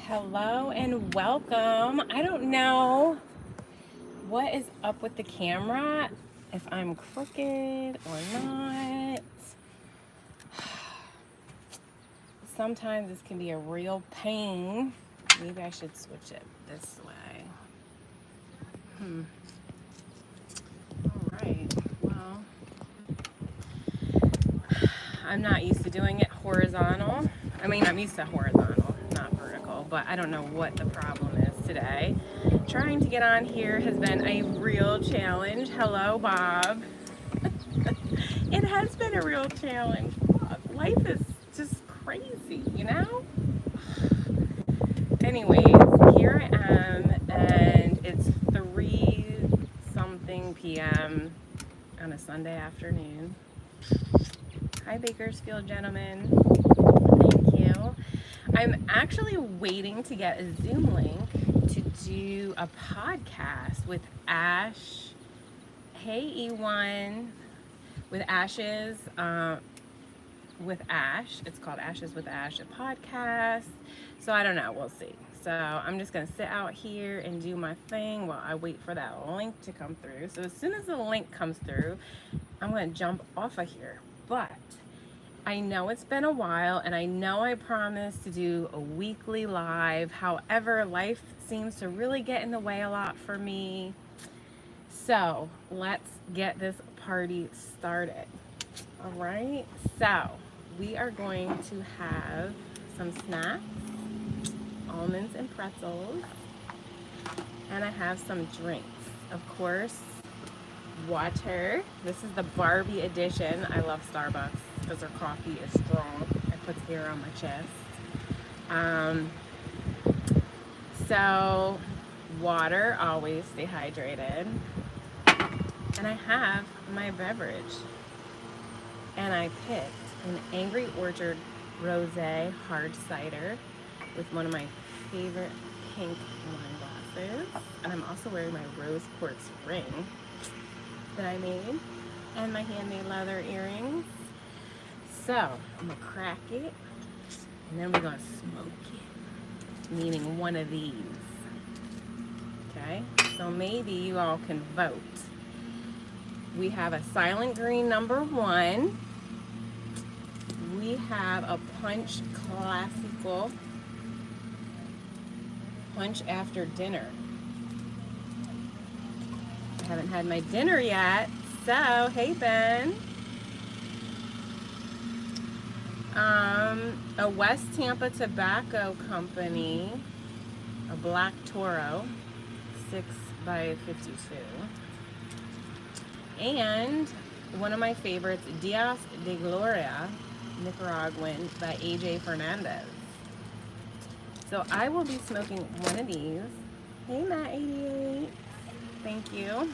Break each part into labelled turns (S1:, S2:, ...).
S1: Hello and welcome. I don't know what is up with the camera, if I'm crooked or not. Sometimes this can be a real pain. Maybe I should switch it this way. All right, well, I'm not used to doing it horizontal. I mean, I'm used to horizontal, not vertical, but I don't know what the problem is today. Trying to get on here has been a real challenge. Hello, Bob. It has been a real challenge. Life is just crazy, you know? Anyways, here I am, and it's 3-something p.m. on a Sunday afternoon. Hi, Bakersfield gentlemen. Thank you. I'm actually waiting to get a Zoom link to do a podcast with Ash. Hey, E1. With Ashes. With Ash. It's called Ashes with Ash, a podcast. So I don't know. We'll see. So I'm just going to sit out here and do my thing while I wait for that link to come through. So as soon as the link comes through, I'm going to jump off of here. But I know it's been a while, and I know I promised to do a weekly live. However, life seems to really get in the way a lot for me. So let's get this party started. All right, so we are going to have some snacks, almonds and pretzels, and I have some drinks. Of course, water. This is the Barbie edition. I love Starbucks because their coffee is strong. It puts hair on my chest. So water, always stay hydrated. And I have my beverage. And I picked an Angry Orchard Rosé hard cider with one of my favorite pink wine glasses. And I'm also wearing my rose quartz ring that I made, and my handmade leather earrings. So I'm gonna crack it, and then we're gonna smoke it, meaning one of these. Okay, so maybe you all can vote. We have a Silent Green #1. We have a Punch Classical, Punch After Dinner. I haven't had my dinner yet, so hey Ben. A West Tampa Tobacco Company, a Black Toro, 6x52. And one of my favorites, Dias de Gloria, Nicaraguan, by AJ Fernandez. So I will be smoking one of these. Hey Matt88, thank you.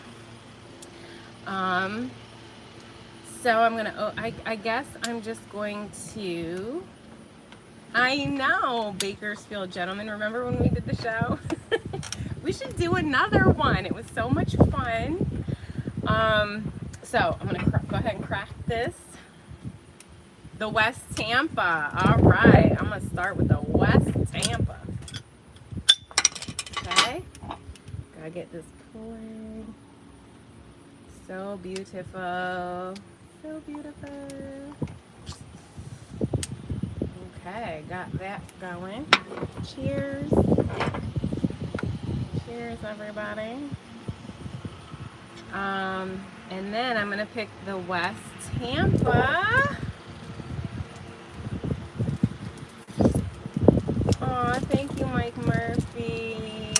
S1: So I'm gonna, I guess I'm just going to, I know, Bakersfield gentlemen, remember when we did the show? We should do another one. It was so much fun. So I'm gonna go ahead and crack this. The West Tampa. All right, I'm gonna start with the West Tampa. Okay, gotta get this poured. So beautiful, so beautiful. Okay, got that going. Cheers. Cheers, everybody. And then I'm gonna pick the West Tampa. Aw, thank you, Mike Murphy.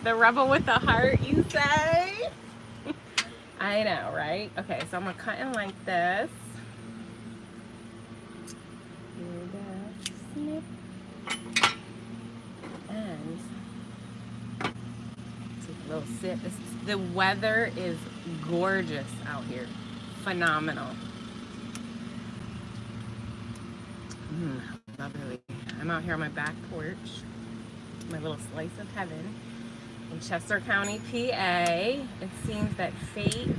S1: The rebel with the heart, you say? I know, right? Okay, so I'm gonna cut it like this. Snip. And take a little sip. The weather is gorgeous out here. Phenomenal. Lovely. I'm out here on my back porch, my little slice of heaven in Chester County, PA. It seems that fate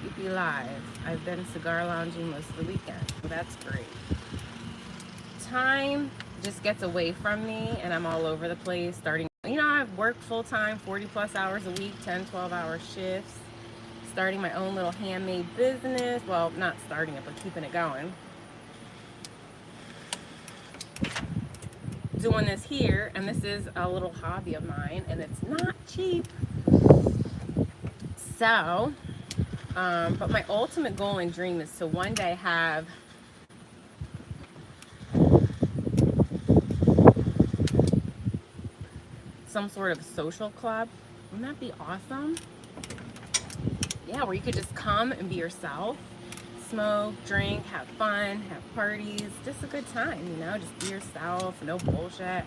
S1: keep you live. I've been cigar lounging most of the weekend, so that's great. Time just gets away from me and I'm all over the place starting, I've worked full-time 40 plus hours a week, 10, 12-hour shifts, starting my own little handmade business. Well, not starting it, but keeping it going. Doing this here, and this is a little hobby of mine, and it's not cheap. So, but my ultimate goal and dream is to one day have some sort of social club. Wouldn't that be awesome? Yeah, where you could just come and be yourself, smoke, drink, have fun, have parties, just a good time, just be yourself, no bullshit.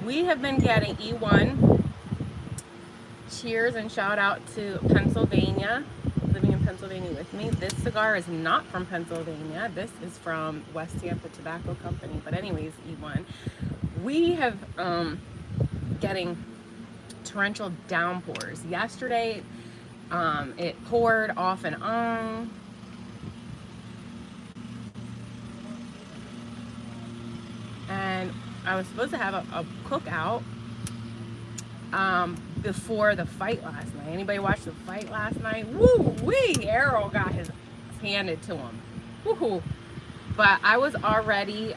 S1: We have been getting E1. Cheers and shout out to Pennsylvania, living in Pennsylvania with me. This cigar is not from Pennsylvania. This is from West Tampa Tobacco Company. But anyways, E1. We have getting torrential downpours. Yesterday, it poured off and on. And I was supposed to have a cookout before the fight last night. Anybody watch the fight last night? Woo-wee! Errol got his handed to him. Woohoo! But I was already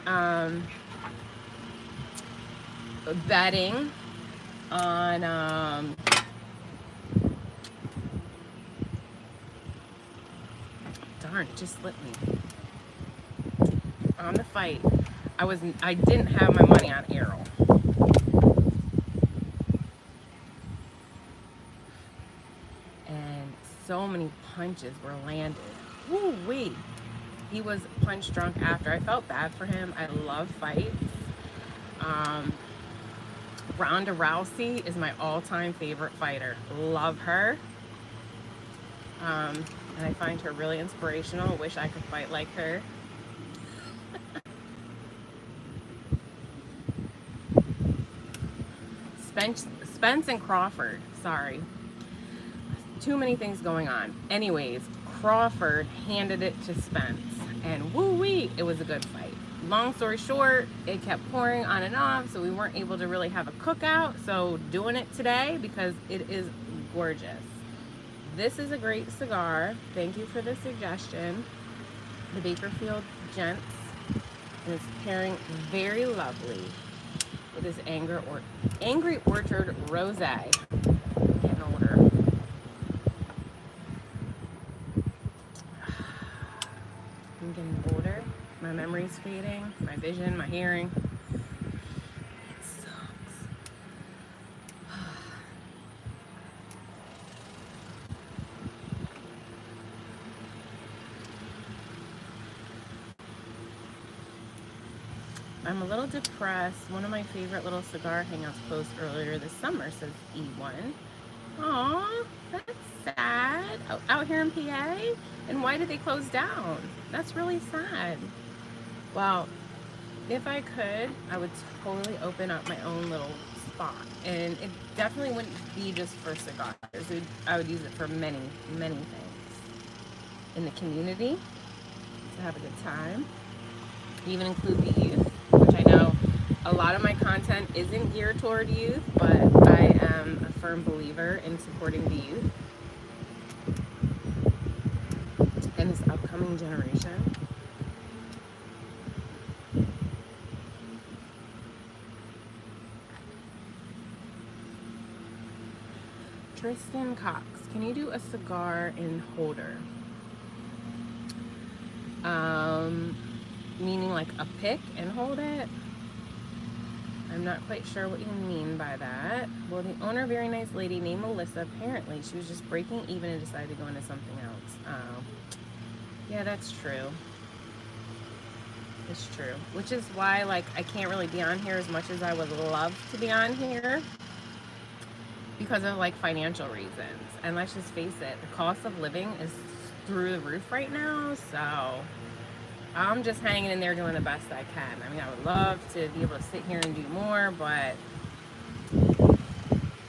S1: betting on darn, it just slipped me. On the fight. I didn't have my money on Errol. And so many punches were landed. Woo-wee. He was punch drunk after. I felt bad for him. I love fights. Ronda Rousey is my all-time favorite fighter. Love her. And I find her really inspirational. Wish I could fight like her. Spence and Crawford. Sorry. Too many things going on. Anyways, Crawford handed it to Spence. And woo-wee, it was a good fight. Long story short, it kept pouring on and off, so we weren't able to really have a cookout. So doing it today because it is gorgeous. This is a great cigar. Thank you for the suggestion. The Bakerfield Gents. And it's pairing very lovely with this Angry Orchard Rosé. Getting older. I'm getting older. My memory's fading. My vision, my hearing. It sucks. I'm a little depressed. One of my favorite little cigar hangouts closed earlier this summer, says E1. Aw, that's sad. Oh, out here in PA? And why did they close down? That's really sad. Well, if I could, I would totally open up my own little spot. And it definitely wouldn't be just for cigars. I would use it for many, many things. In the community, to have a good time. Even include the youth, which I know a lot of my content isn't geared toward youth, but I am a firm believer in supporting the youth and this upcoming generation. Tristan Cox, can you do a cigar in holder? Meaning like a pick and hold it? I'm not quite sure what you mean by that. Well, the owner, very nice lady named Melissa, apparently she was just breaking even and decided to go into something else. Oh, yeah, that's true. It's true. Which is why, like, I can't really be on here as much as I would love to be on here because of, like, financial reasons. And let's just face it, the cost of living is through the roof right now, so I'm just hanging in there doing the best I can. I mean, I would love to be able to sit here and do more, but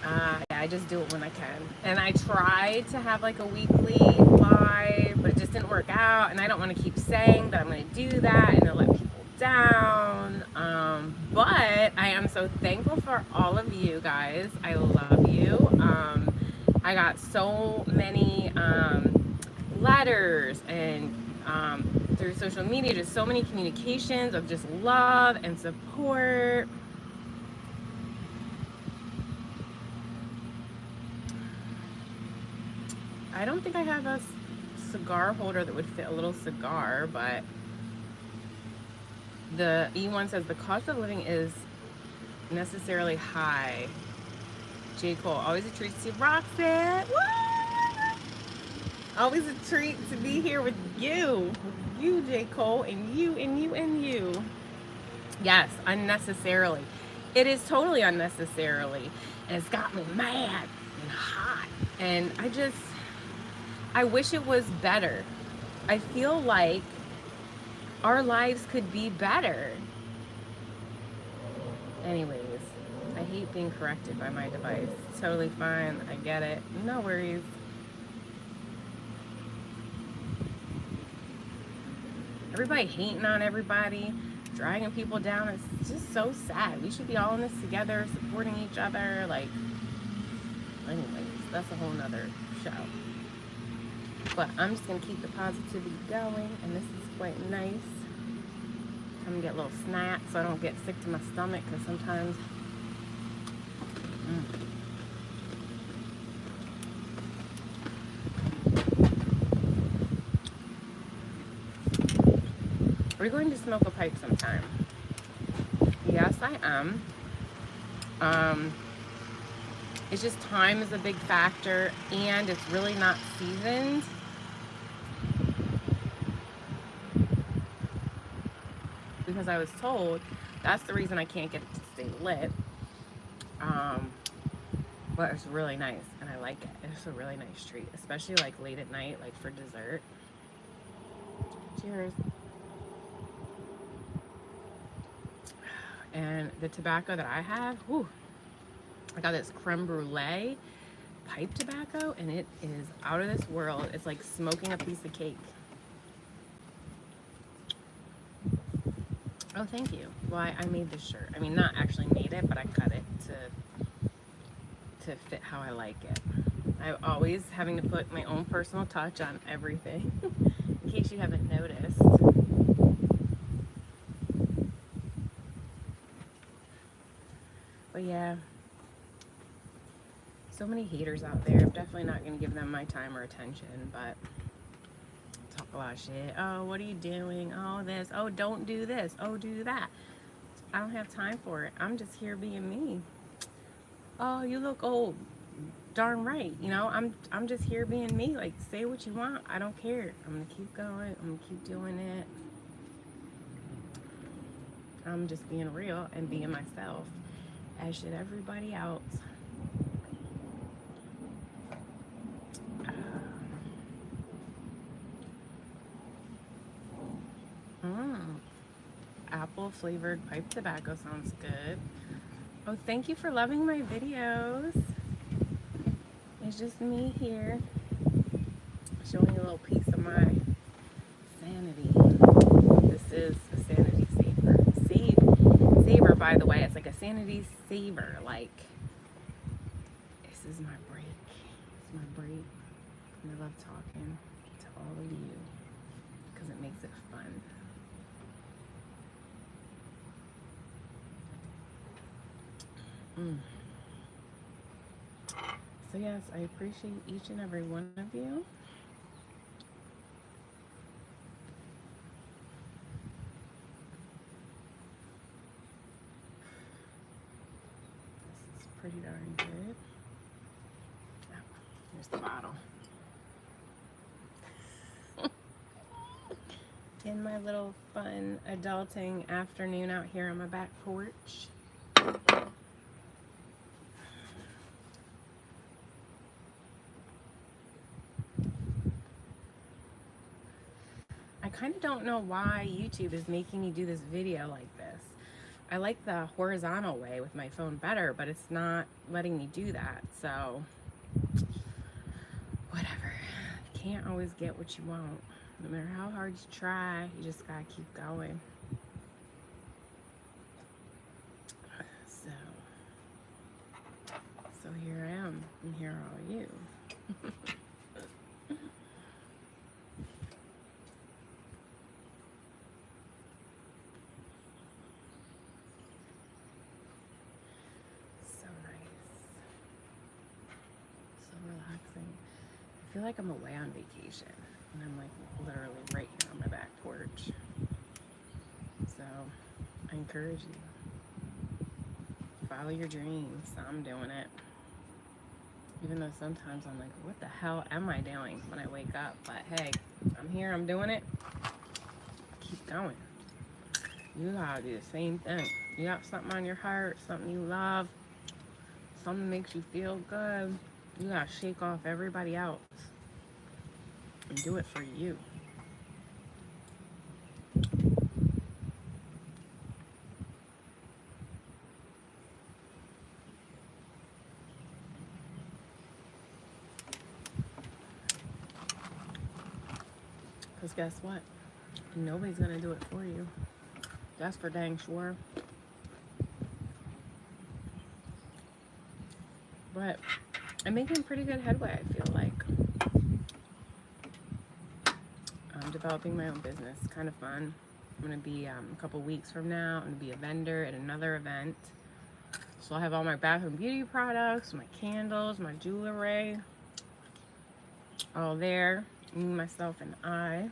S1: yeah, I just do it when I can. And I try to have like a weekly live, but it just just didn't work out, and I don't want to keep saying that I'm going to do that and to let people down. But I am so thankful for all of you guys. I love you. I got so many letters and through social media, just so many communications of just love and support. I don't think I have a cigar holder that would fit a little cigar, but the E1 says the cost of living is necessarily high. J. Cole, always a treat to see Roxxy. What? Always a treat to be here with you, J. Cole, and you, and you, and you. Yes, unnecessarily. It is totally unnecessarily. And it's got me mad and hot. And I wish it was better. I feel like our lives could be better. Anyways, I hate being corrected by my device. It's totally fine. I get it. No worries. Everybody hating on everybody, dragging people down. It's just so sad. We should be all in this together, supporting each other. Like, anyways, that's a whole nother show. But I'm just going to keep the positivity going, and this is quite nice. I'm going to get a little snack so I don't get sick to my stomach, because sometimes... We're going to smoke a pipe sometime. Yes, I am. It's just time is a big factor, and it's really not seasoned. Because I was told that's the reason I can't get it to stay lit. But it's really nice, and I like it. It's a really nice treat, especially like late at night, like for dessert. Cheers. And the tobacco that I have, whew, I got this creme brulee pipe tobacco, and it is out of this world. It's like smoking a piece of cake. Oh, thank you. Well, I made this shirt. I mean, not actually made it, but I cut it to fit how I like it. I'm always having to put my own personal touch on everything, in case you haven't noticed. But yeah, so many haters out there. I'm definitely not going to give them my time or attention, but talk a lot of shit. Oh, what are you doing? Oh, this. Oh, don't do this. Oh, do that. I don't have time for it. I'm just here being me. Oh, you look old. Darn right. You know, I'm just here being me. Like, say what you want. I don't care. I'm going to keep going. I'm going to keep doing it. I'm just being real and being myself, as should everybody else. Apple flavored pipe tobacco sounds good. Oh, thank you for loving my videos. It's just me here, showing you a little piece of my sanity. This is a sanity saver, by the way. It's like a sanity saver. Like, this is my break. It's my break. And I love talking to all of you because it makes it fun. So yes, I appreciate each and every one of you. This is pretty darn good. Oh, here's the bottle. In my little fun adulting afternoon out here on my back porch. I kind of don't know why YouTube is making me do this video like this. I like the horizontal way with my phone better, but it's not letting me do that. So, whatever. Can't always get what you want. No matter how hard you try, you just gotta keep going. So here I am, and here are you. So nice. So relaxing. I feel like I'm away on vacation, and I'm like literally right here on my back porch. So I encourage you. Follow your dreams. I'm doing it. Even though sometimes I'm like, what the hell am I doing when I wake up? But hey, I'm here, I'm doing it. Keep going. You gotta do the same thing. You got something on your heart, something you love, something makes you feel good. You gotta shake off everybody else and do it for you. Because guess what? Nobody's going to do it for you. That's for dang sure. But I'm making pretty good headway, I feel like. I'm developing my own business. Kind of fun. I'm going to be, a couple weeks from now, I'm going to be a vendor at another event. So I'll have all my bath and beauty products, my candles, my jewelry, all there. Me, myself, and I.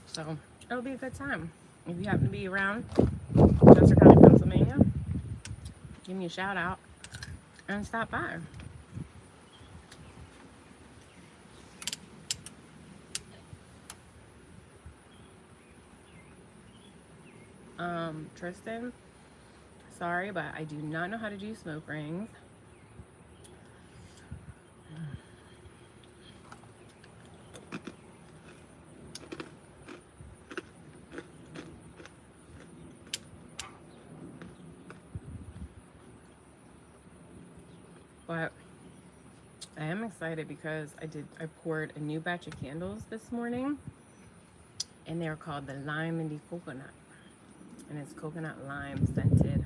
S1: So it'll be a good time. If you happen to be around Chester County, Pennsylvania, give me a shout out and stop by. Tristan, sorry, but I do not know how to do smoke rings. But I am excited because I poured a new batch of candles this morning, and they're called the Lime and the Coconut, and it's coconut lime scented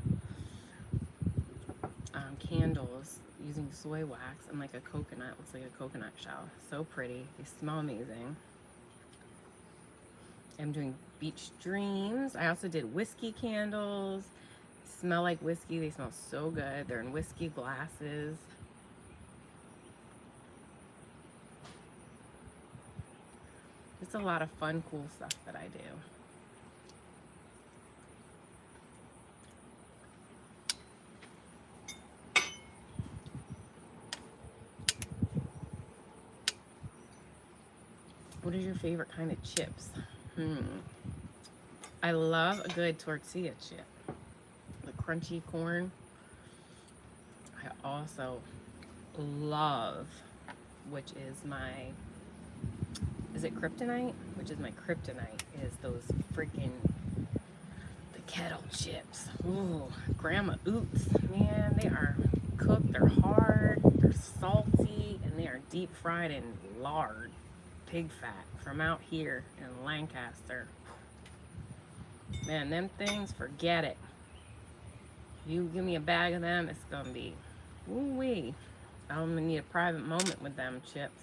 S1: candles using soy wax and like a coconut. Looks like a coconut shell. So pretty. They smell amazing. I'm doing beach dreams. I also did whiskey candles. Smell like whiskey. They smell so good. They're in whiskey glasses. It's a lot of fun, cool stuff that I do. What is your favorite kind of chips? I love a good tortilla chip. The crunchy corn. I also love, which is it kryptonite? Which is my kryptonite, is those freaking, the kettle chips. Ooh, Grandma Oops. Man, they are cooked, they're hard, they're salty, and they are deep fried in lard, pig fat, from out here in Lancaster. Man, them things, forget it. You give me a bag of them, it's gonna be woo-wee. I'm gonna need a private moment with them chips.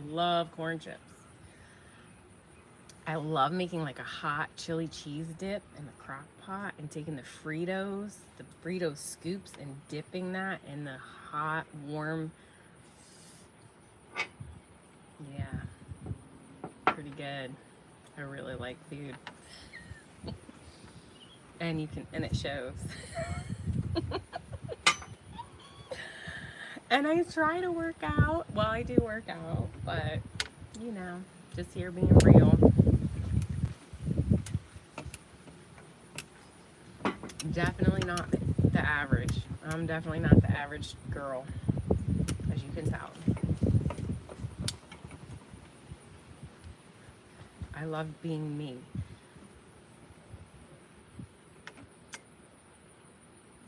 S1: Love corn chips. I love making like a hot chili cheese dip in the crock pot and taking the Frito scoops, and dipping that in the hot, warm. Yeah, pretty good. I really like food. And it shows. And I try to work out. Well, I do work out, but just here being real. Definitely not the average. I'm definitely not the average girl, as you can tell. I love being me.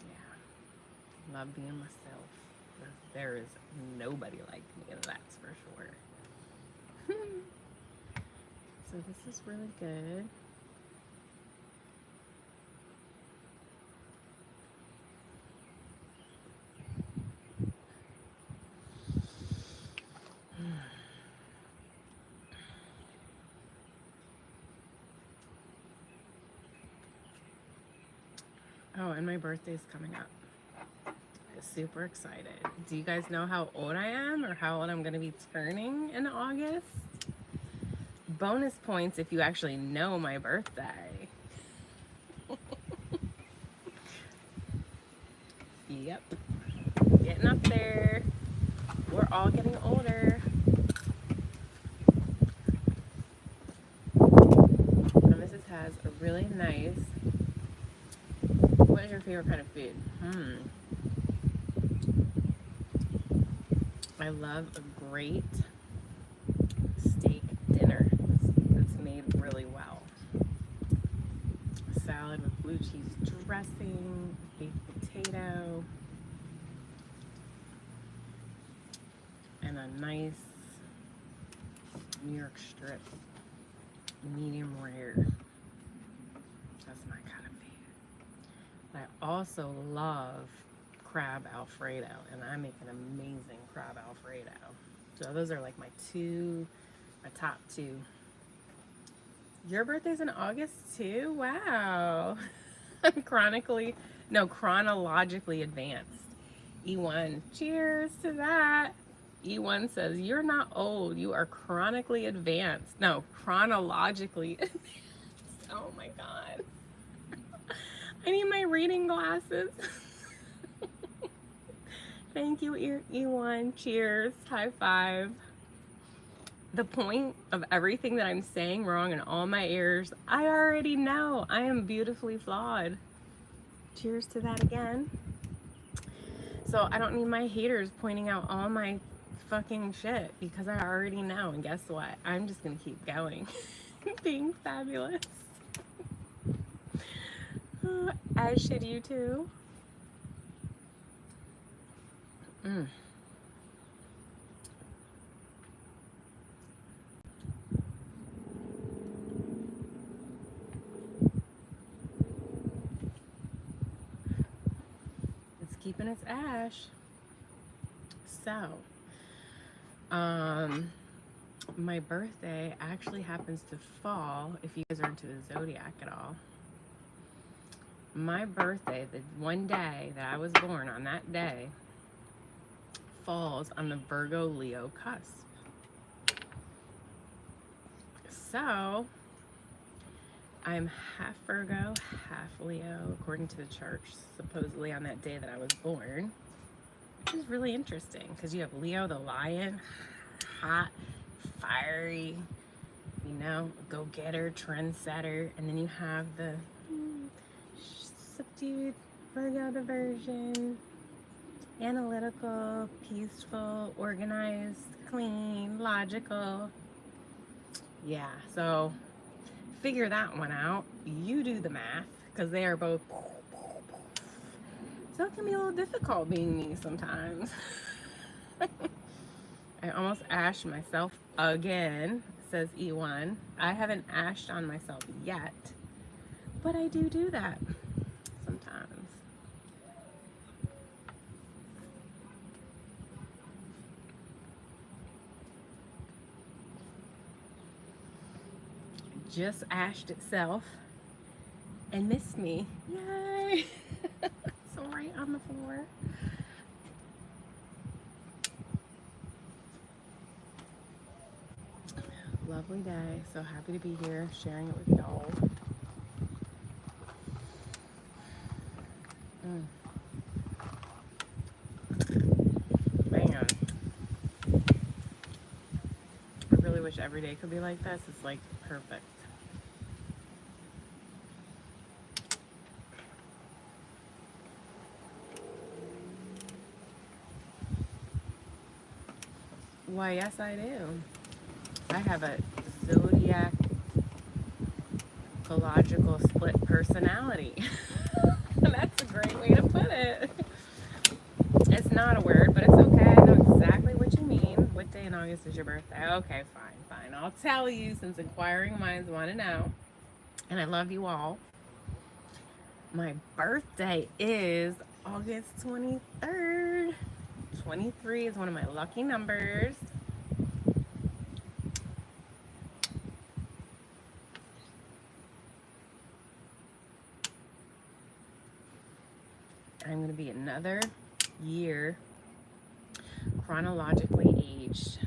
S1: Yeah. Love being myself. That's there is nobody like me, and that's for sure. So this is really good. Oh, and my birthday's coming up. I'm super excited. Do you guys know how old I am or how old I'm going to be turning in August? Bonus points if you actually know my birthday. Yep. Getting up there. We're all getting older. Now, Mrs. has a really nice... What is your favorite kind of food? I love a great steak dinner that's made really well. A salad with blue cheese dressing, baked potato, and a nice New York strip, medium rare. That's my kind of food. I also love crab Alfredo, and I make an amazing crab Alfredo. So those are like my top two. Your birthday's in August too? Wow. I'm chronologically advanced. E1, cheers to that. E1 says, you're not old, you are chronically advanced. No, chronologically advanced. Oh my God. I need my reading glasses. Thank you, E1. Cheers. High five. The point of everything that I'm saying wrong in all my errors, I already know. I am beautifully flawed. Cheers to that again. So I don't need my haters pointing out all my fucking shit because I already know. And guess what? I'm just going to keep going. Being fabulous. As should you too. It's keeping its ash. So, my birthday actually happens to fall, if you guys are into the zodiac at all. My birthday, the one day that I was born on that day, falls on the Virgo Leo cusp. So I'm half Virgo, half Leo, according to the church, supposedly on that day that I was born, which is really interesting because you have Leo the lion, hot, fiery, you know, go-getter, trendsetter, and then you have the subdued Virgo the Virgin, analytical, peaceful, organized, clean, logical. Yeah, so figure that one out. You do the math, because they are both. So it can be a little difficult being me sometimes. I almost ashed myself again, says E1. I haven't ashed on myself yet, but I do that sometimes. Just ashed itself and missed me. Yay! So right on the floor. Lovely day. So happy to be here sharing it with y'all. Man. I really wish every day could be like this. It's like perfect. Why, yes, I do. I have a zodiac ecological split personality. That's a great way to put it. It's not a word, but it's okay. I know exactly what you mean. What day in August is your birthday? Okay, fine. I'll tell you since inquiring minds want to know. And I love you all. My birthday is August 23rd. 23 is one of my lucky numbers. I'm going to be another year chronologically aged.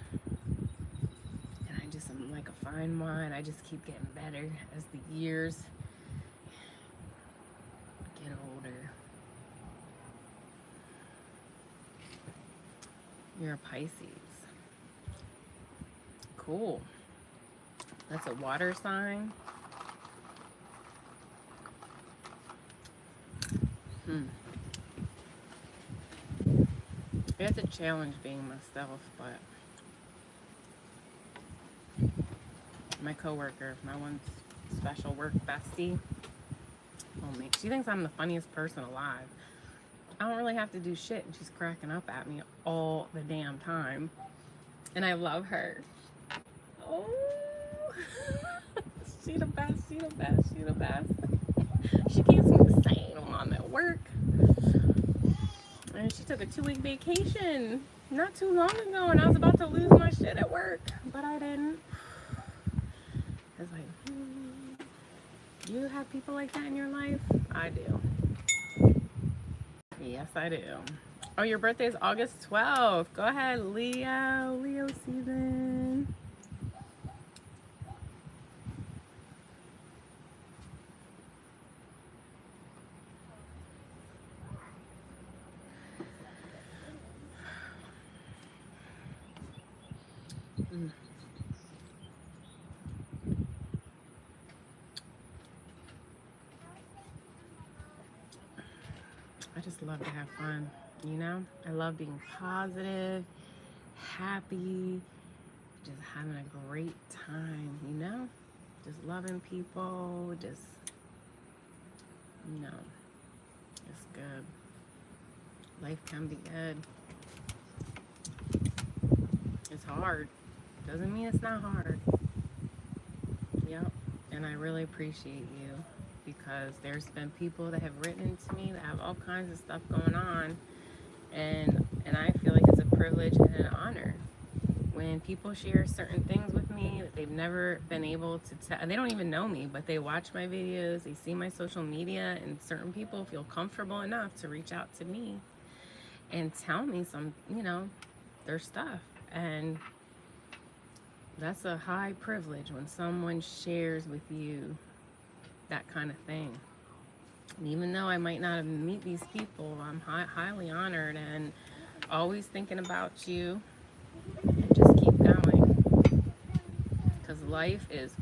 S1: And I'm like a fine wine. I just keep getting better as the years get older. You're a Pisces. Cool. That's a water sign. It's a challenge being myself, but my coworker, my one special work bestie, she thinks I'm the funniest person alive. I don't really have to do shit, and she's cracking up at me all the damn time. And I love her. Oh, she the best. She the best. She keeps me sane while I'm at work. And she took a 2-week vacation not too long ago, and I was about to lose my shit at work, but I didn't. I was like, you have people like that in your life? I do. Yes, I do. Oh, your birthday is August 12th. Go ahead, Leo. Leo season. I just love to have fun, you know? I love being positive, happy, just having a great time, you know? Just loving people, just, you know, it's good. Life can be good. It's hard. Doesn't mean it's not hard. Yep. And I really appreciate you, because there's been people that have written to me that have all kinds of stuff going on, and I feel like it's a privilege and an honor when people share certain things with me that they've never been able to tell. They don't even know me, but they watch my videos, they see my social media, and certain people feel comfortable enough to reach out to me and tell me some, you know, their stuff. And that's a high privilege when someone shares with you that kind of thing. And even though I might not meet these people, I'm highly honored and always thinking about you. And just keep going, because life is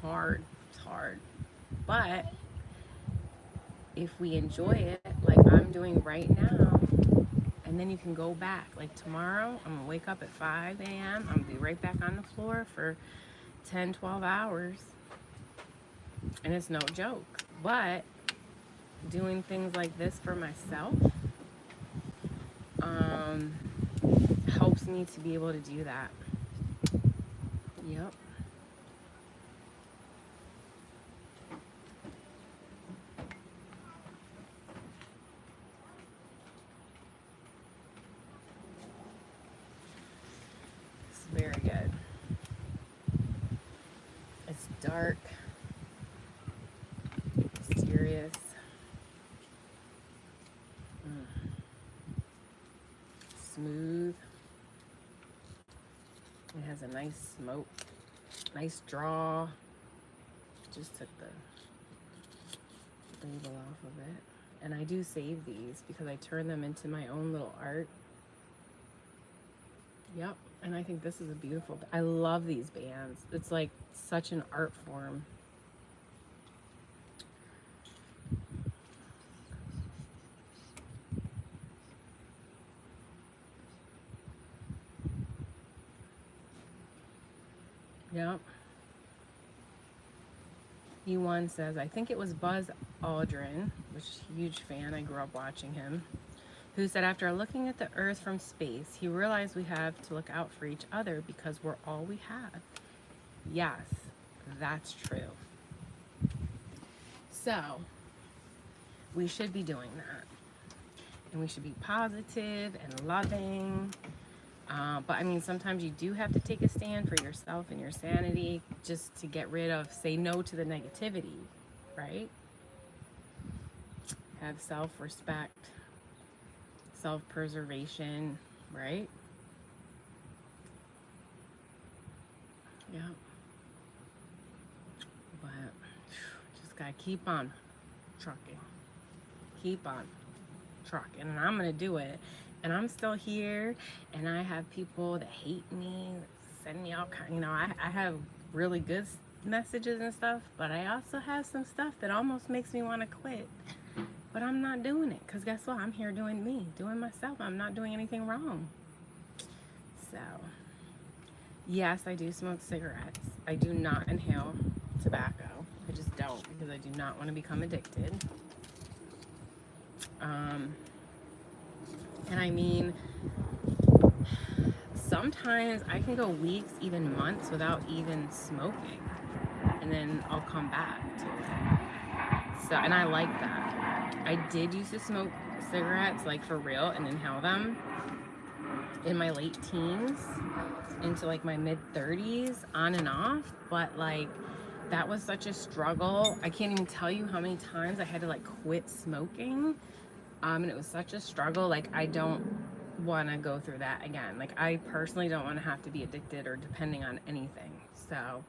S1: hard. It's hard, but if we enjoy it like I'm doing right now, and then you can go back. Like tomorrow, I'm gonna wake up at 5 a.m. I'm gonna be right back on the floor for 10-12 hours, and it's no joke. But doing things like this for myself helps me to be able to do that. Yep. It's very good. It's dark, mysterious. Smooth. It has a nice smoke, nice draw. Just took the label off of it. And I do save these because I turn them into my own little art. Yep. And I think this is a beautiful, I love these bands. It's like such an art form. Yep. E1 says, I think it was Buzz Aldrin, which is a huge fan. I grew up watching him. who said after looking at the earth from space, he realized we have to look out for each other because we're all we have. Yes, that's true. So, we should be doing that. And we should be positive and loving. But I mean, sometimes you do have to take a stand for yourself and your sanity just to get rid of, say no to the negativity, right? Have self-respect, self-preservation, right? Yeah. But just gotta keep on trucking. Keep on trucking. And I'm gonna do it. And I'm still here, and I have people that hate me, send me all kind. You know, I have really good messages and stuff, but I also have some stuff that almost makes me want to quit. But I'm not doing it, because guess what? I'm here doing me, doing myself. I'm not doing anything wrong. So, yes, I do smoke cigarettes. I do not inhale tobacco. I just don't, because I do not want to become addicted. And I mean, sometimes I can go weeks, even months without even smoking. And then I'll come back to it. So, and I like that. I did used to smoke cigarettes, like for real, and inhale them in my late teens into like my mid 30s, on and off. But like, that was such a struggle. I can't even tell you how many times I had to like quit smoking. And it was such a struggle. Like, I don't want to go through that again. Like, I personally don't want to have to be addicted or depending on anything. So,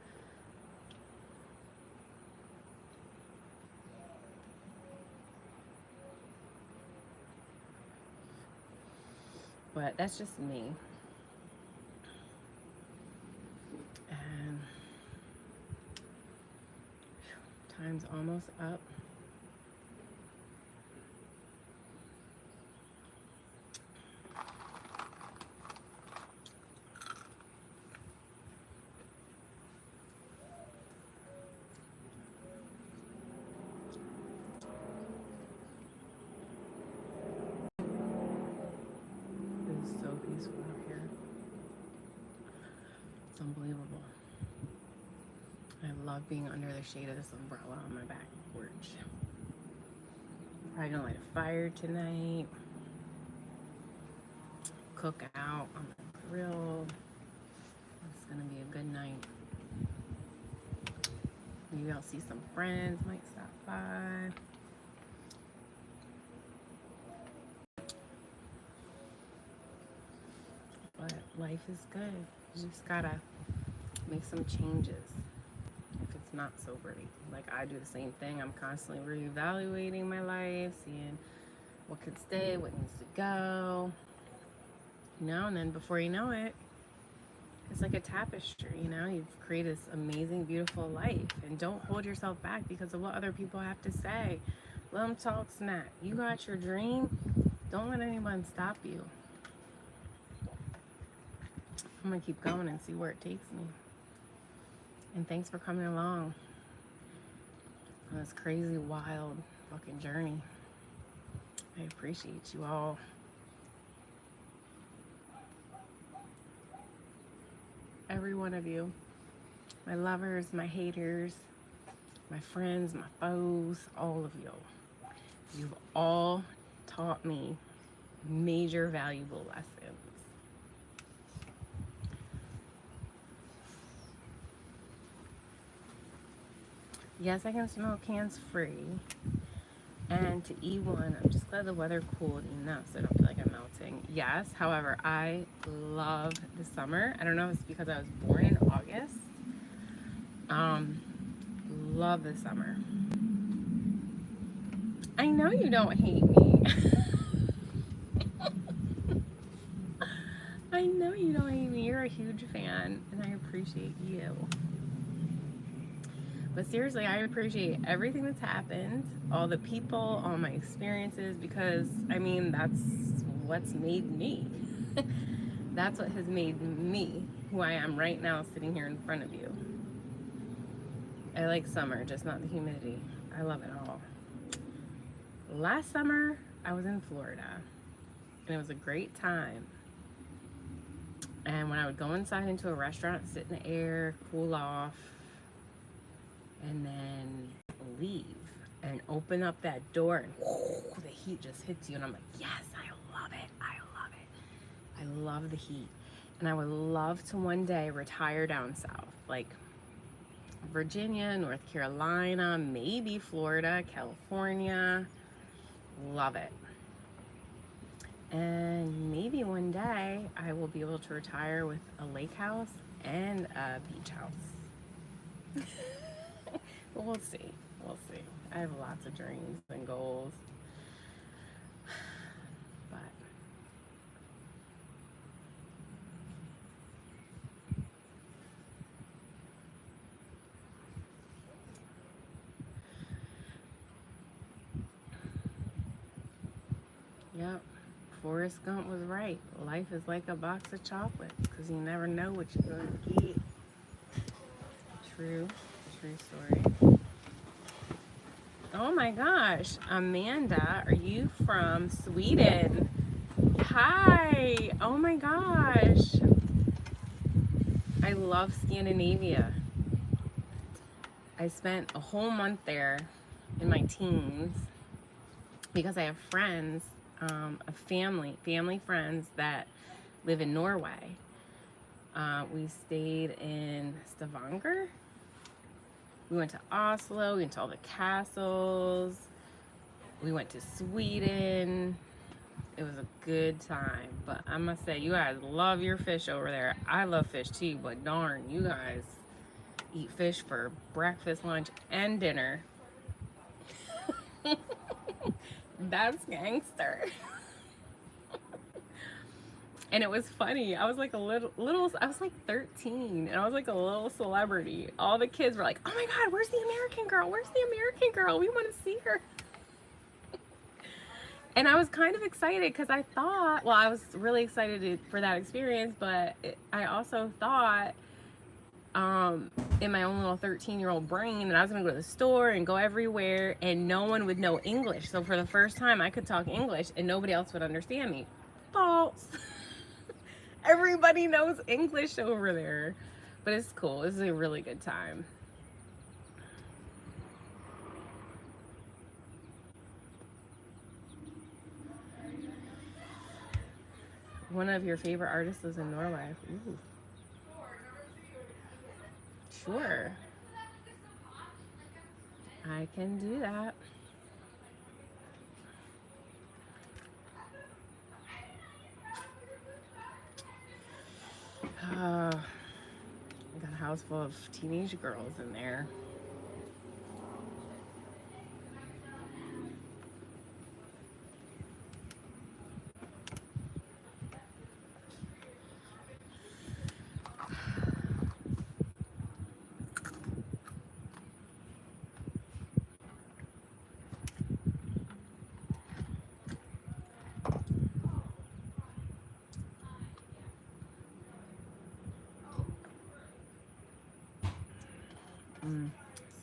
S1: but that's just me. And time's almost up. It's so peaceful out here. It's unbelievable. I love being under the shade of this umbrella on my back porch. Probably gonna light a fire tonight. Cook out on the grill. It's gonna be a good night. Maybe I'll see some friends, might stop by. But life is good. You just gotta make some changes if it's not so great. Like, I do the same thing. I'm constantly reevaluating my life, seeing what could stay, what needs to go. You know, and then before you know it, it's like a tapestry, you know? You've created this amazing, beautiful life. And don't hold yourself back because of what other people have to say. Let them talk smack. You got your dream. Don't let anyone stop you. I'm going to keep going and see where it takes me. And thanks for coming along on this crazy, wild fucking journey. I appreciate you all. Every one of you. My lovers, my haters, my friends, my foes, all of you. You've all taught me major valuable lessons. Yes, I can smoke hands-free. And to E1, I'm just glad the weather cooled enough so I don't feel like I'm melting. Yes, however, I love the summer. I don't know if it's because I was born in August. Love the summer. I know you don't hate me. I know you don't hate me. You're a huge fan, and I appreciate you. But seriously, I appreciate everything that's happened, all the people, all my experiences, because, I mean, that's what's made me. That's what has made me who I am right now, sitting here in front of you. I like summer, just not the humidity. I love it all. Last summer, I was in Florida. and it was a great time. And when I would go inside into a restaurant, sit in the air, cool off, and then leave and open up that door, and whoo, the heat just hits you, and I'm like, yes, I love it. I love it. I love the heat. And I would love to one day retire down south, like Virginia, North Carolina, maybe Florida, California. Love it. And maybe one day I will be able to retire with a lake house and a beach house. But we'll see. We'll see. I have lots of dreams and goals. But yep, Forrest Gump was right. Life is like a box of chocolates because you never know what you're going to get. True story. Oh my gosh, Amanda, are you from Sweden? Hi. Oh my gosh. I love Scandinavia. I spent a whole month there in my teens because I have friends, family friends that live in Norway. We stayed in Stavanger. We went to Oslo, we went to all the castles. We went to Sweden. It was a good time. But I must say, you guys love your fish over there. I love fish too, but darn, you guys eat fish for breakfast, lunch, and dinner. That's gangster. And it was funny. I was like a little, I was like 13, and I was like a little celebrity. All the kids were like, oh my God, where's the American girl? Where's the American girl? We want to see her. And I was kind of excited because I thought, well, I was really excited for that experience, but I also thought in my own little 13-year-old brain that I was going to go to the store and go everywhere and no one would know English. So for the first time, I could talk English and nobody else would understand me. False. Everybody knows English over there. But it's cool. This is a really good time. One of your favorite artists is in Norway. Ooh. Sure. I can do that. I got a house full of teenage girls in there.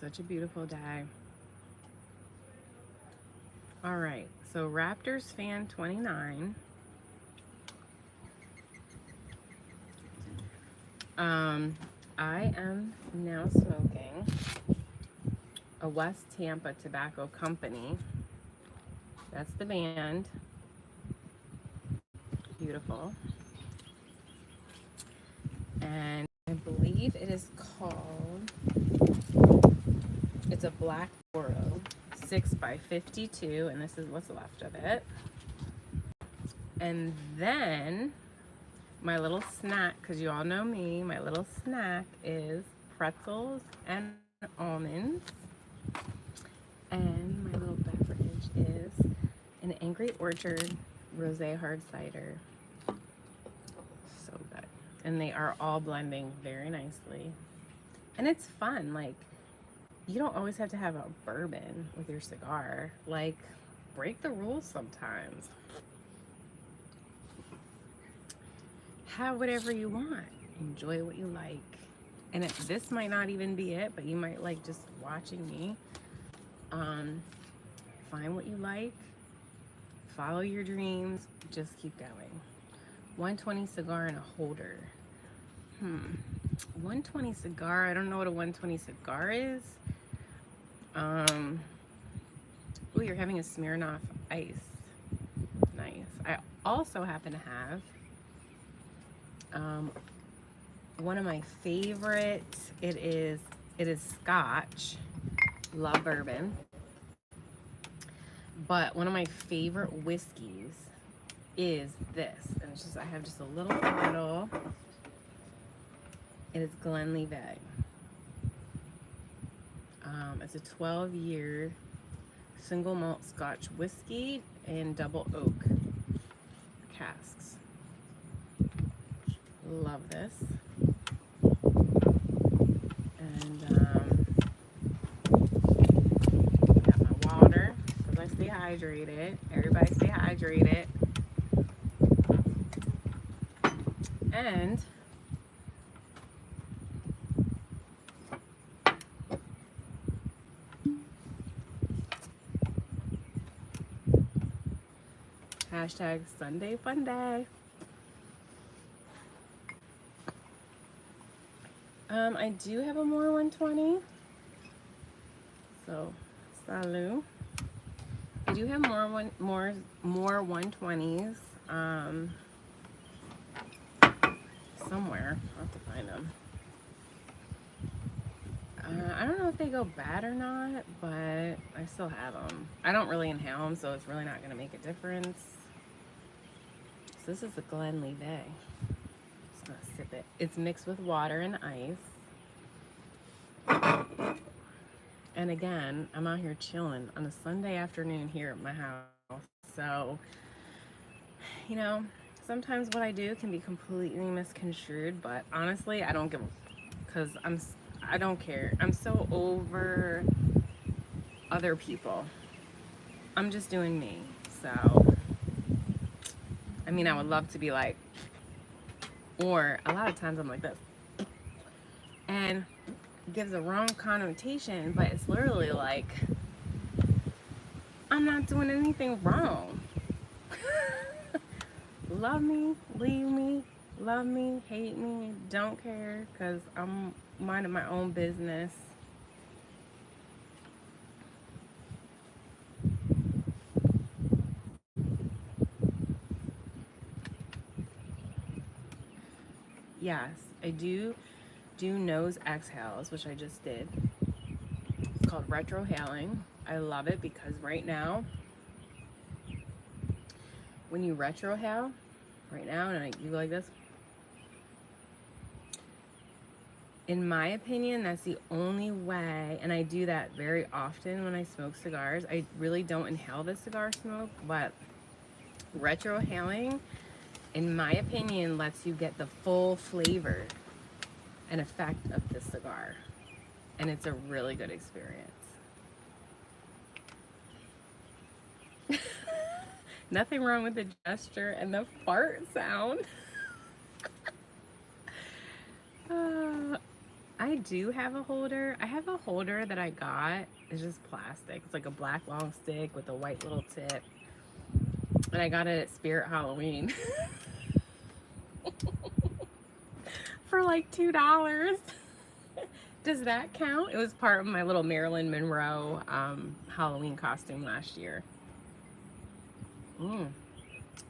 S1: Such a beautiful day. All right, so Raptors fan 29. I am now smoking a West Tampa Tobacco Company. That's the band. Beautiful. And I believe it is called, it's a Black Oro 6x52, and this is what's left of it. And then my little snack, because you all know me, my little snack is pretzels and almonds. And my little beverage is an Angry Orchard Rosé Hard Cider. So good. And they are all blending very nicely. And it's fun. Like, you don't always have to have a bourbon with your cigar. Like, break the rules sometimes. Have whatever you want. Enjoy what you like. And this might not even be it, but you might like just watching me. Find what you like. Follow your dreams. Just keep going. 120 cigar and a holder. 120 cigar. I don't know what a 120 cigar is. Oh, you're having a Smirnoff Ice. Nice. I also happen to have one of my favorites. It is Scotch. Love bourbon. But one of my favorite whiskeys is this. And it's just, I have just a little bottle. It is Glenlivet. It's a 12-year single malt Scotch whiskey in double oak casks. Love this. And got my water because I stay hydrated. Everybody stay hydrated. And hashtag Sunday Fun Day. I do have a more 120. So, salut. I do have more 120s. Somewhere. I'll have to find them. I don't know if they go bad or not, but I still have them. I don't really inhale them, so it's really not going to make a difference. So this is the Glenlivet. Just gonna sip it. It's mixed with water and ice. And again, I'm out here chilling on a Sunday afternoon here at my house. So, you know, sometimes what I do can be completely misconstrued, but honestly, I don't give a, because I don't care. I'm so over other people. I'm just doing me. So, I mean, I would love to be like, or a lot of times I'm like this. And it gives a wrong connotation, but it's literally like, I'm not doing anything wrong. Love me, leave me, love me, hate me, don't care, because I'm minding my own business. Yes, I do nose exhales, which I just did. It's called retrohaling. I love it because right now, when you retrohale, right now, and you go like this, in my opinion, that's the only way, and I do that very often when I smoke cigars. I really don't inhale the cigar smoke, but retrohaling, in my opinion, lets you get the full flavor and effect of the cigar. And it's a really good experience. Nothing wrong with the gesture and the fart sound. I do have a holder. I have a holder that I got. It's just plastic. It's like a black long stick with a white little tip. And I got it at Spirit Halloween. For like $2. Does that count? It was part of my little Marilyn Monroe Halloween costume last year.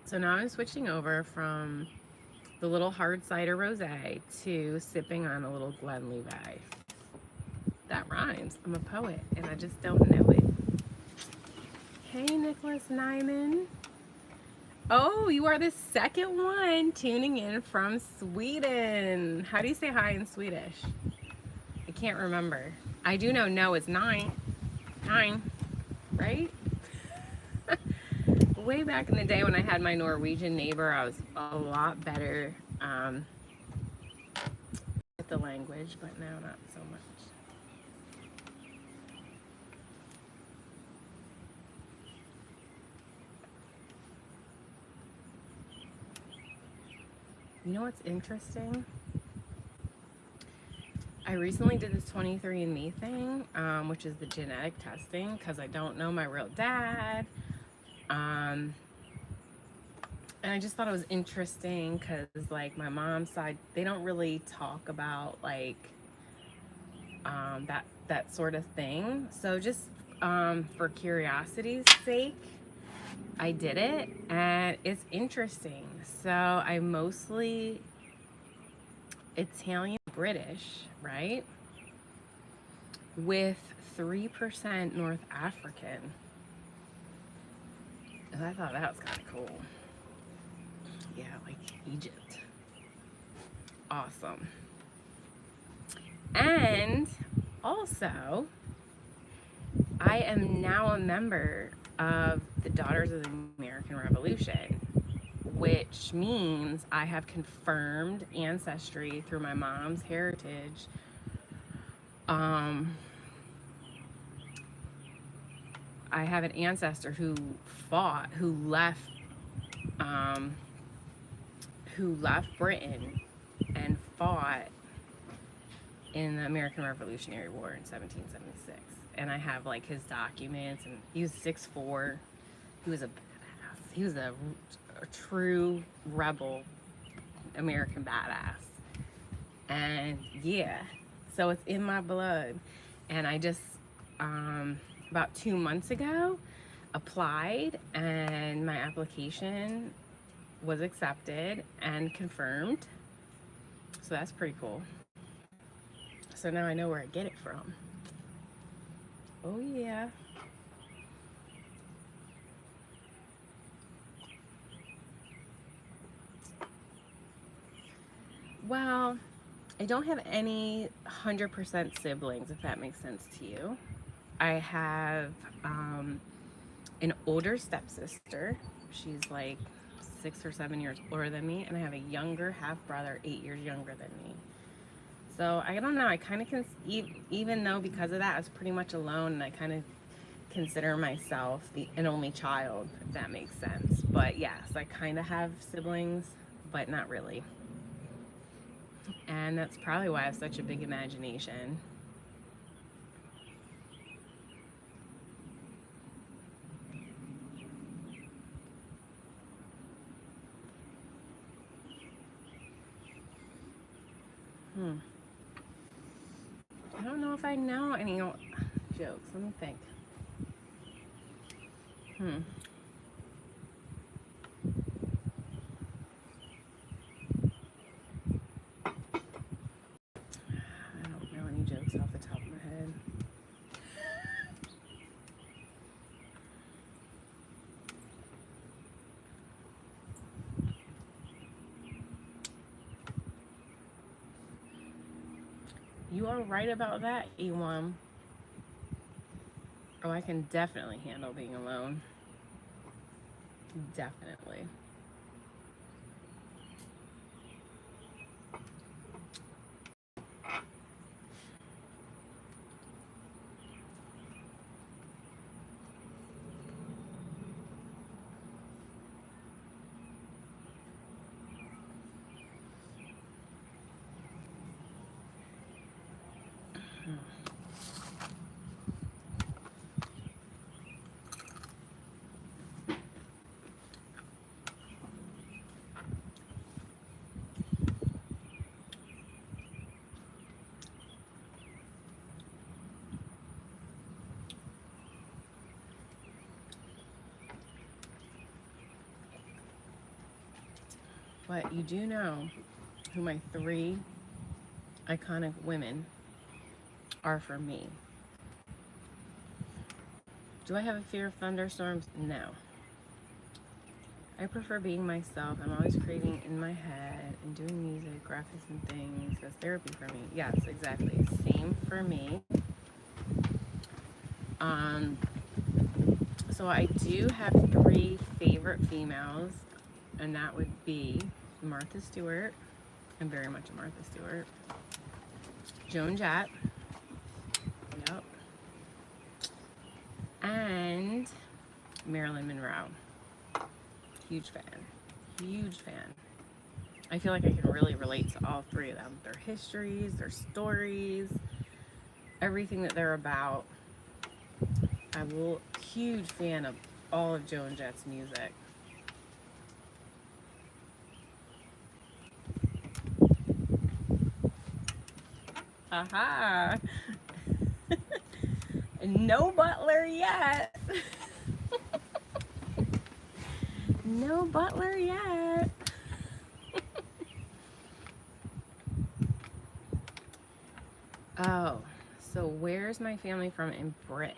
S1: So now I'm switching over from the little hard cider rosé to sipping on a little Glenlivet. That rhymes. I'm a poet and I just don't know it. Hey, Nicholas Nyman. Oh, you are the second one tuning in from Sweden. How do you say hi in Swedish? I can't remember. I do know no is 9. 9, right? Way back in the day when I had my Norwegian neighbor, I was a lot better at the language, but now not so much. You know what's interesting? I recently did this 23andMe thing, which is the genetic testing, because I don't know my real dad. And I just thought it was interesting because, like, my mom's side, they don't really talk about, like, that sort of thing. So just for curiosity's sake, I did it, and it's interesting. So I'm mostly Italian, British, right? With 3% North African. And I thought that was kind of cool. Yeah, like Egypt. Awesome. And also, I am now a member of the Daughters of the American Revolution, which means I have confirmed ancestry through my mom's heritage. I have an ancestor who fought, um, who left Britain and fought in the American Revolutionary War in 1776. And I have like his documents, and he was 6'4". He was a badass. He was a true rebel, American badass. And yeah, so it's in my blood. And I just, about 2 months ago, applied, and my application was accepted and confirmed. So that's pretty cool. So now I know where I get it from. Oh yeah. Well, I don't have any 100% siblings, if that makes sense to you. I have an older stepsister. She's like 6 or 7 years older than me, and I have a younger half brother, 8 years younger than me. So I don't know. I kind of can, even though because of that I was pretty much alone, and I kind of consider myself an only child, if that makes sense. But yes, I kind of have siblings, but not really. And that's probably why I have such a big imagination. I don't know if I know any jokes. Let me think. I don't know any jokes off the top of my head. You are right about that, Ewan. Oh, I can definitely handle being alone. Definitely. But you do know who my 3 iconic women are for me. Do I have a fear of thunderstorms? No. I prefer being myself. I'm always creating in my head and doing music, graphics, and things. That's therapy for me. Yes, exactly. Same for me. So I do have 3 favorite females, and that would be Martha Stewart. I'm very much a Martha Stewart. Joan Jett. Yep. And Marilyn Monroe. Huge fan. Huge fan. I feel like I can really relate to all 3 of them. Their histories, their stories, everything that they're about. I'm a huge fan of all of Joan Jett's music. Haha. No butler yet. No butler yet. Oh, so where's my family from in Britain?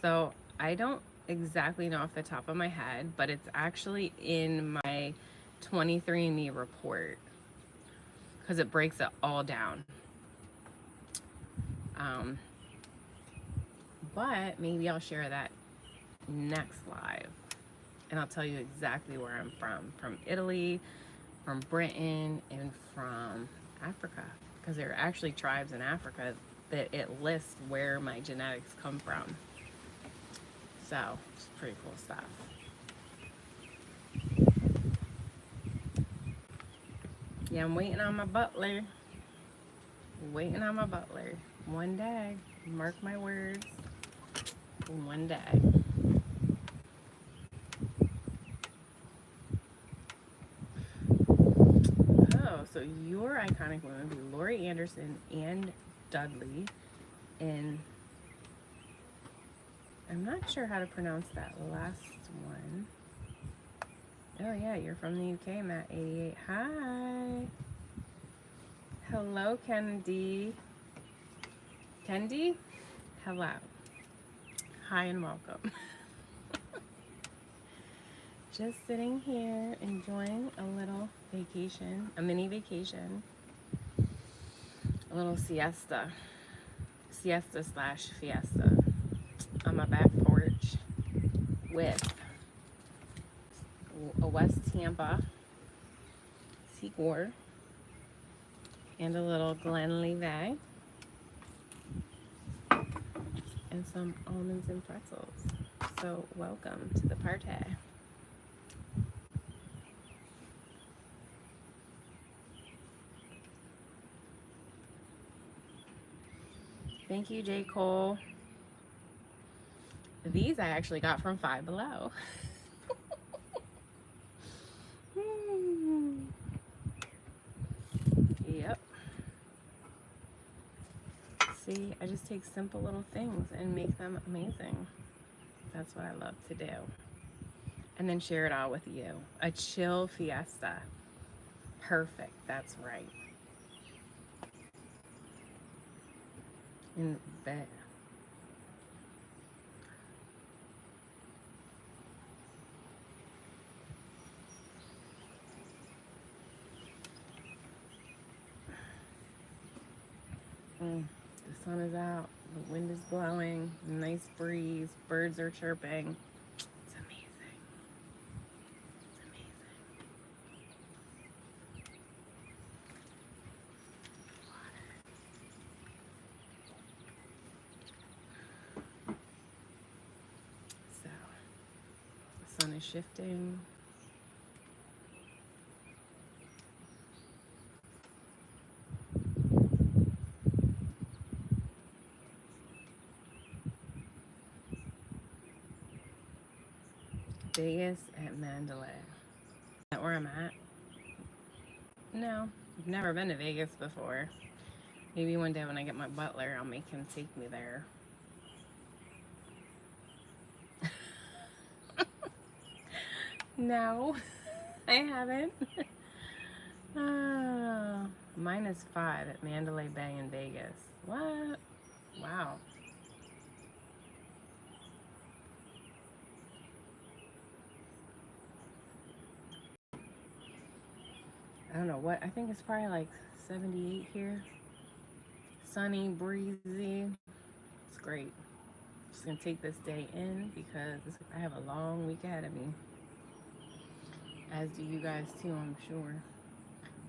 S1: So I don't exactly know off the top of my head, but it's actually in my 23andMe report because it breaks it all down. Um, but maybe I'll share that next live and I'll tell you exactly where I'm from Italy, from Britain, and from Africa, because there are actually tribes in Africa that it lists where my genetics come from. So it's pretty cool stuff. Yeah, I'm waiting on my butler. Waiting on my butler. One day, mark my words, one day. Oh, so your iconic women would be Laurie Anderson and Dudley. And I'm not sure how to pronounce that last one. Oh yeah, you're from the UK, Matt88. Hi. Hello, Kennedy. Kendi? Hello. Hi and welcome. Just sitting here enjoying a little vacation, a mini vacation, a little siesta slash fiesta on my back porch with a West Tampa Seaguar and a little Glenlivre and some almonds and pretzels. So welcome to the party. Thank you, J. Cole. These I actually got from Five Below. Yep. See, I just take simple little things and make them amazing. That's what I love to do. And then share it all with you. A chill fiesta. Perfect. That's right. In bed. The sun is out, the wind is blowing, nice breeze, birds are chirping. It's amazing. It's amazing. Water. So, the sun is shifting. Vegas at Mandalay. Is that where I'm at? No, I've never been to Vegas before. Maybe one day when I get my butler, I'll make him take me there. No, I haven't. Oh, -5 at Mandalay Bay in Vegas. What? Wow. I don't know what. I think it's probably like 78 here. Sunny, breezy. It's great. Just gonna take this day in because I have a long week ahead of me. As do you guys too, I'm sure.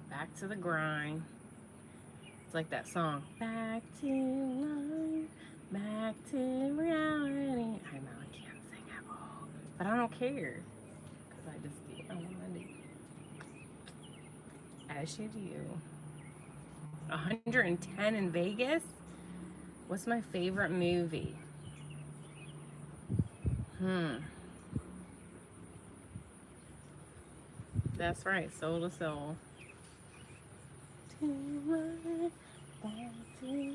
S1: Back to the grind. It's like that song. Back to life, back to reality. I know I can't sing at all, but I don't care because I just do what I want to do. As should you. 110 in Vegas? What's my favorite movie? That's right, Soul to Soul. Back to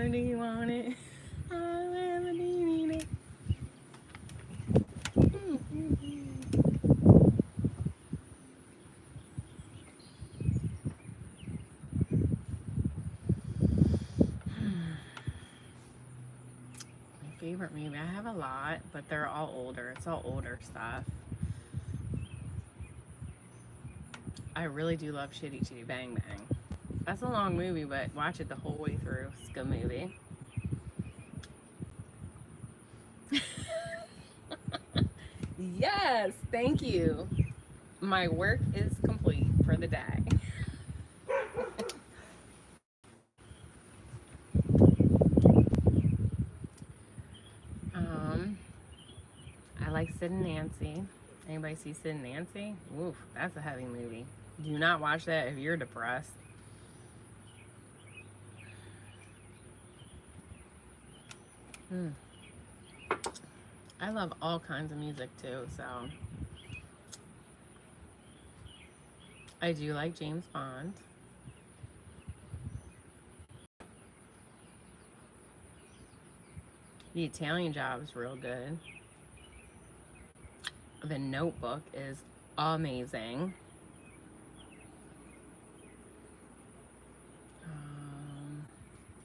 S1: However do you want it? However do you need it? My favorite movie, I have a lot, but they're all older. It's all older stuff. I really do love Chitty Chitty Bang Bang. That's a long movie, but watch it the whole way through. It's a good movie. Yes, thank you. My work is complete for the day. um, I like Sid and Nancy. Anybody see Sid and Nancy? Oof, that's a heavy movie. Do not watch that if you're depressed. I love all kinds of music too, so I do like James Bond. The Italian Job is real good. The Notebook is amazing.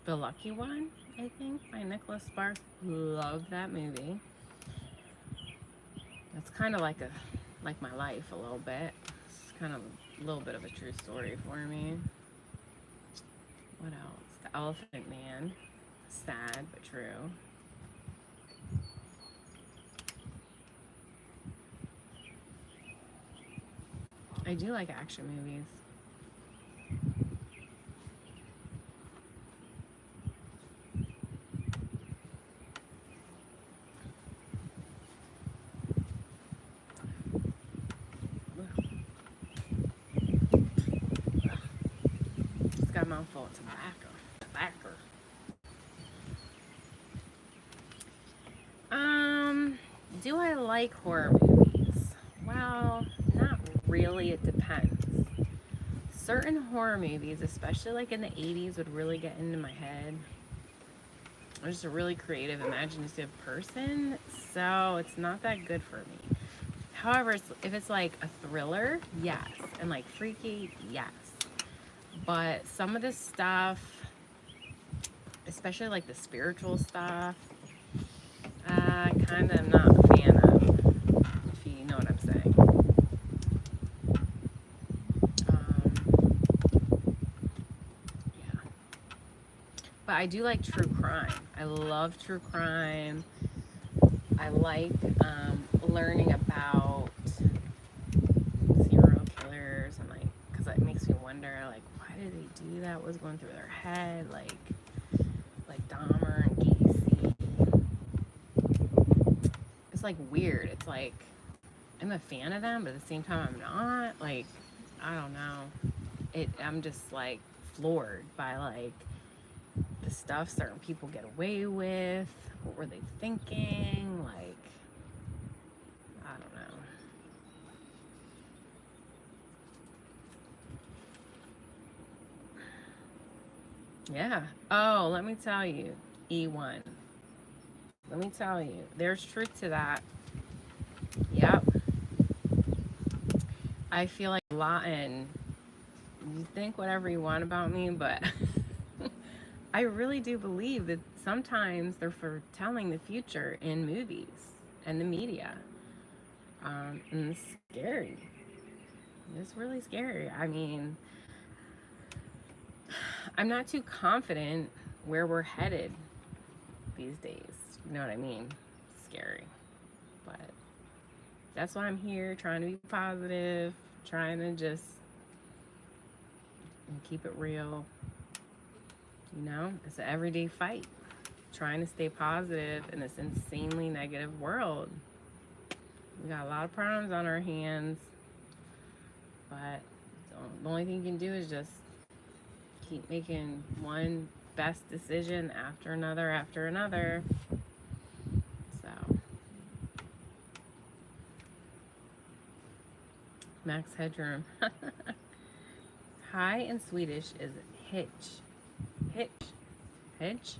S1: The Lucky One, I think, by Nicholas Sparks. Love that movie. It's kind of like my life a little bit. It's kind of a little bit of a true story for me. What else? The Elephant Man. Sad but true. I do like action movies. Just got a mouthful of tobacco. Do I like horror movies? Well, not really. It depends. Certain horror movies, especially like in the 80s, would really get into my head. I'm just a really creative, imaginative person, so it's not that good for me. However, if it's like a thriller, yes. And like freaky, yes. But some of this stuff, especially like the spiritual stuff, I kind of am not a fan of, if you know what I'm saying. Yeah. But I do like true crime. I love true crime. I like learning about serial killers and like, because it makes me wonder, like, why did they do that? What was going through their head? Like Dahmer and Gacy. It's like weird. It's like I'm a fan of them, but at the same time I'm not. Like, I don't know. I'm just like floored by like the stuff certain people get away with. What were they thinking? Like, I don't know. Yeah. Oh, let me tell you, E1. Let me tell you, there's truth to that. Yep. I feel like a lot, and you think whatever you want about me, but I really do believe that sometimes they're foretelling the future in movies and the media. And it's scary. It's really scary. I mean, I'm not too confident where we're headed these days. You know what I mean? Scary. But that's why I'm here, trying to be positive, trying to just keep it real. You know, it's an everyday fight, trying to stay positive in this insanely negative world. We got a lot of problems on our hands, but the only thing you can do is just keep making one best decision after another. So, Max Headroom. Hi in Swedish is hitch. Hitch. Hitch?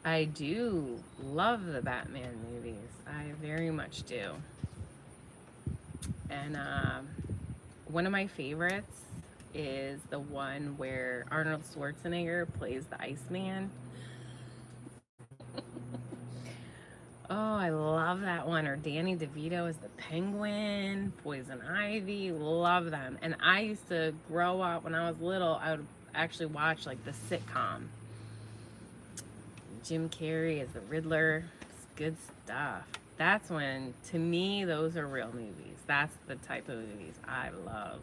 S1: I do love the Batman movies. I very much do. And one of my favorites is the one where Arnold Schwarzenegger plays the Iceman. Oh, I love that one. Or Danny DeVito as the Penguin, Poison Ivy. Love them. And I used to grow up when I was little, I would actually watch like the sitcom. Jim Carrey as the Riddler. It's good stuff. That's when, to me, those are real movies. That's the type of movies I love.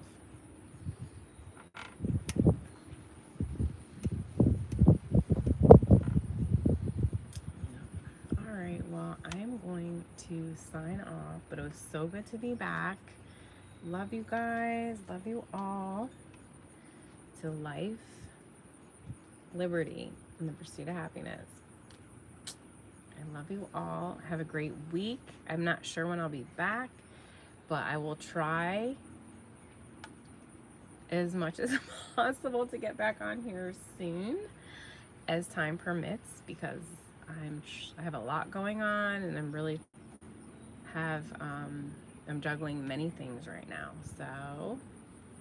S1: All right, well, I am going to sign off, but it was so good to be back. Love you guys. Love you all. To life, liberty, and the pursuit of happiness. I love you all. Have a great week. I'm not sure when I'll be back, but I will try as much as possible to get back on here soon as time permits, because I have a lot going on, and I'm juggling many things right now. So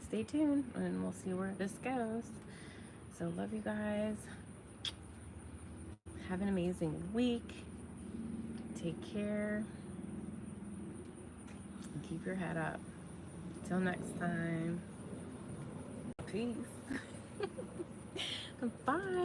S1: stay tuned and we'll see where this goes. So love you guys. Have an amazing week. Take care and keep your head up. Till next time. Peace. Bye.